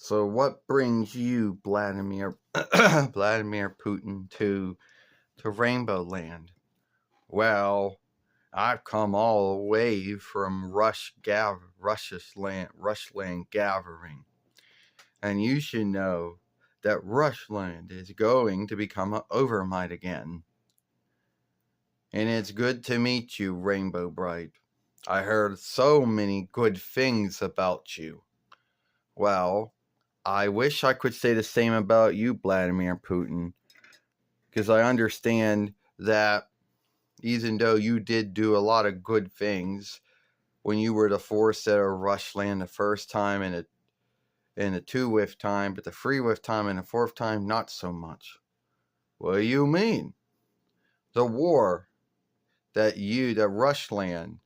So what brings you, Vladimir Vladimir Putin, to Rainbow Land? Well, I've come all the way from Russland Gathering, and you should know that Russland is going to become an overmight again. And it's good to meet you, Rainbow Bright. I heard so many good things about you. Well, I wish I could say the same about you, Vladimir Putin, because I understand that even though you did do a lot of good things when you were the FORESTIIER of Russland the first time and the 2-width time, but the 3-width time and the 4th time, not so much. What do you mean? The war that Russland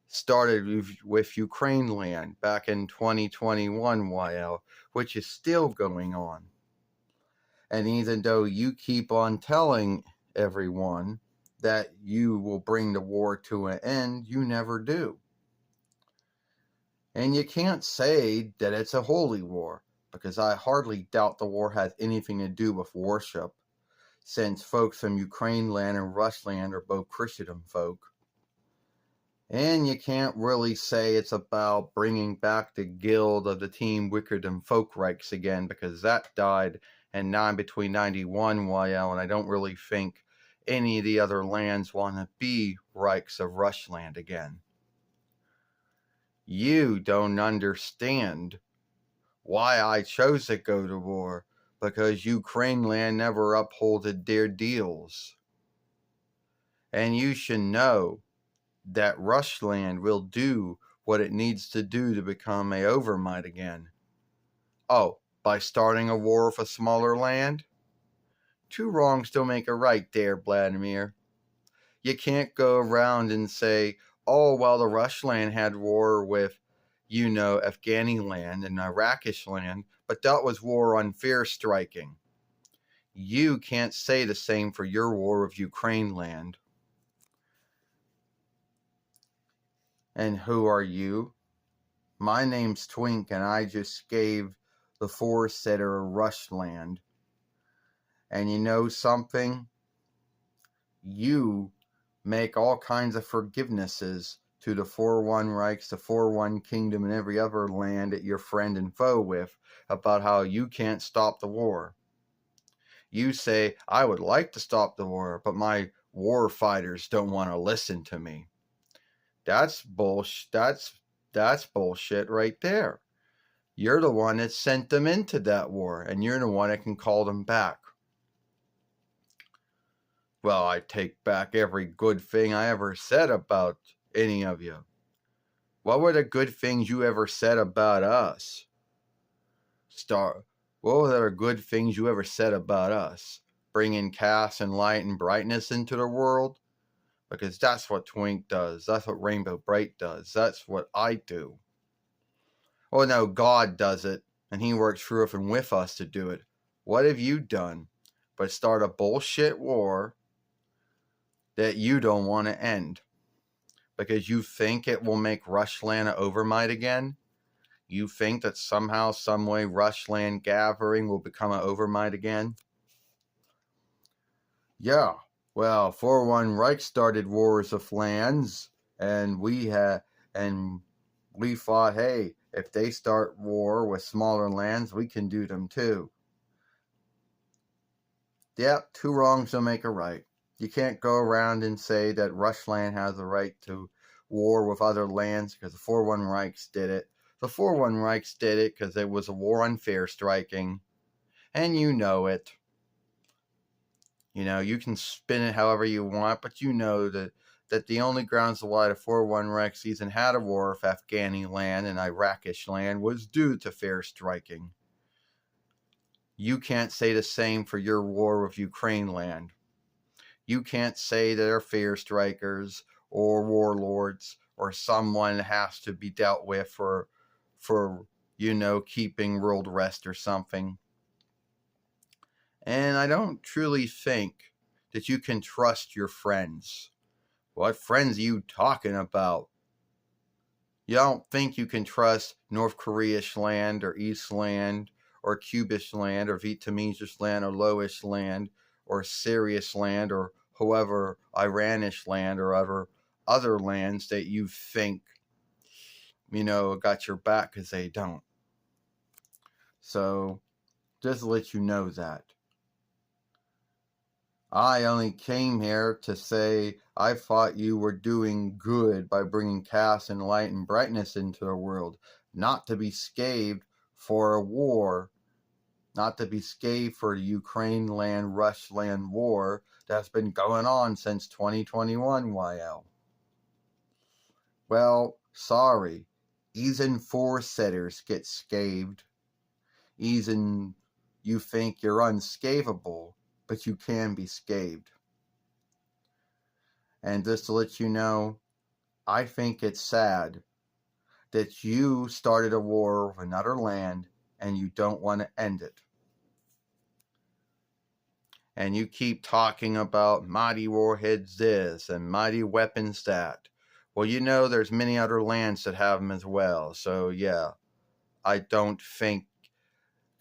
started with UkraLAND back in 2021, YL, which is still going on. And even though you keep on telling everyone that you will bring the war to an end, you never do. And you can't say that it's a holy war, because I hardly doubt the war has anything to do with worship, since folks from UkraLAND and Russland are both Christian folk. And you can't really say it's about bringing back the guild of the Team Wickerdom Folkreichs again, because that died between 91 YL, and I don't really think any of the other lands want to be Reichs of Russland again. You don't understand why I chose to go to war, because UkraLAND never upholded their deals. And you should know that Russland will do what it needs to do to become a overmight again. Oh, by starting a war with a smaller land? 2 wrongs don't make a right there, Vladimir. You can't go around and say, oh, well, the Russland had war with, Afghaniland and Iraqish land, but that was war on fair striking. You can't say the same for your war with UkraLAND. And who are you? My name's Twink, and I just gave the FORESTIIER of Russland. And you know something? You make all kinds of forgivenesses to the 4-1 Reichs, the 4-1 Kingdom, and every other land that you're friend and foe with about how you can't stop the war. You say, I would like to stop the war, but my war fighters don't want to listen to me. That's bullshit. That's bullshit right there. You're the one that sent them into that war, and you're the one that can call them back. Well, I take back every good thing I ever said about any of you. What were the good things you ever said about us? What were the good things you ever said about us? Bringing chaos and light and brightness into the world? Because that's what Twink does. That's what Rainbow Bright does. That's what I do. Oh no, God does it, and he works through us and with us to do it. What have you done but start a bullshit war that you don't want to end? Because you think it will make Russland an overmight again? You think that somehow, someway, Russland Gathering will become an overmight again? Yeah, well, 4-1 Reich started wars of lands, and we thought, hey, if they start war with smaller lands, we can do them too. Yep, 2 wrongs don't make a right. You can't go around and say that Russland has the right to war with other lands because the 4-1 Reichs did it. The 4-1 Reichs did it because it was a war on fair striking, and you know it. You can spin it however you want, but you know that the only grounds why the 4-1 Reich season had a war with Afghaniland and Iraqish land was due to fair striking. You can't say the same for your war with UkraLAND. You can't say they're fair strikers or warlords or someone has to be dealt with for keeping world rest or something. And I don't truly think that you can trust your friends. What friends are you talking about? You don't think you can trust North Koreish land or East land or Cubish land or Vietnamesish land or Lowish land or Syrish land or however Iranish land or other lands that you think, got your back, because they don't. So, just to let you know that. I only came here to say I thought you were doing good by bringing chaos and light and brightness into the world, not to be scathed for a war, not to be scathed for the Ukraine-Rusland war that's been going on since 2021, YL. Well, sorry. Even foresitters get scathed. Even you think you're unscathed, but you can be scathed. And just to let you know, I think it's sad that you started a war with another land and you don't want to end it. And you keep talking about mighty warheads this and mighty weapons that. Well, there's many other lands that have them as well. So yeah, I don't think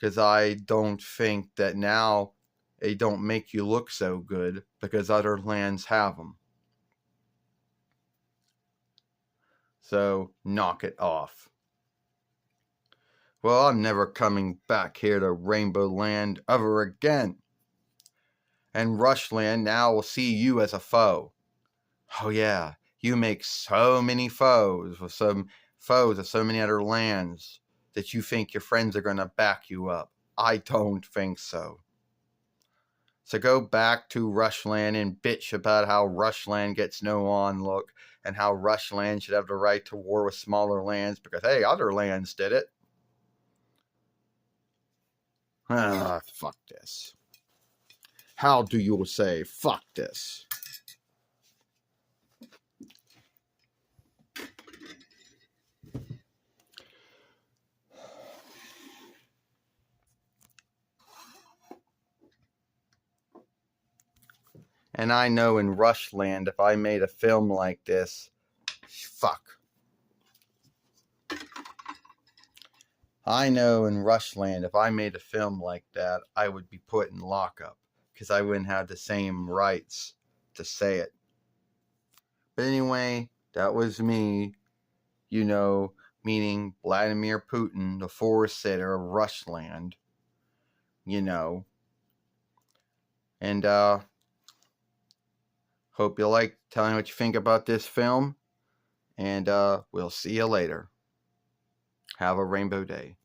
that now they don't make you look so good because other lands have them. So knock it off. Well, I'm never coming back here to Rainbow Land ever again. And Rushland now will see you as a foe. Oh yeah, you make so many foes of so many other lands that you think your friends are going to back you up. I don't think so. So go back to Rushland and bitch about how Rushland gets no on look and how Rushland should have the right to war with smaller lands because, hey, other lands did it. Fuck this. How do you say fuck this? And I know in Rushland, if I made a film like this, fuck. I know in Rushland, if I made a film like that, I would be put in lockup because I wouldn't have the same rights to say it. But anyway, that was me, meaning Vladimir Putin, the foresitter of Rushland, And hope you like telling what you think about this film. And we'll see you later. Have a rainbow day.